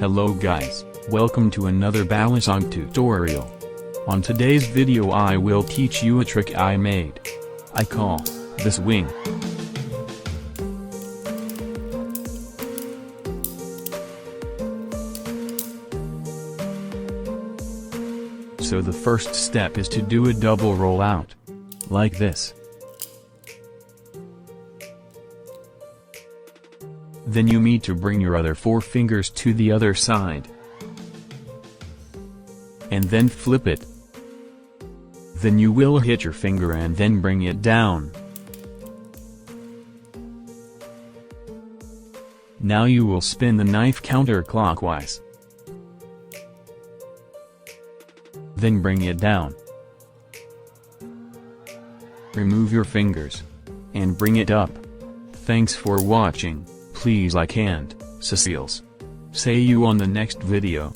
Hello guys, welcome to another Balisong tutorial. On today's video I will teach you a trick I made. I call this wing. So the first step is to do a double rollout. Like this. Then you need to bring your other 4 fingers to the other side. And then flip it. Then you will hit your finger and then bring it down. Now you will spin the knife counterclockwise. Then bring it down. Remove your fingers. And bring it up. Thanks for watching. Please like and, Ceciles. See you on the next video.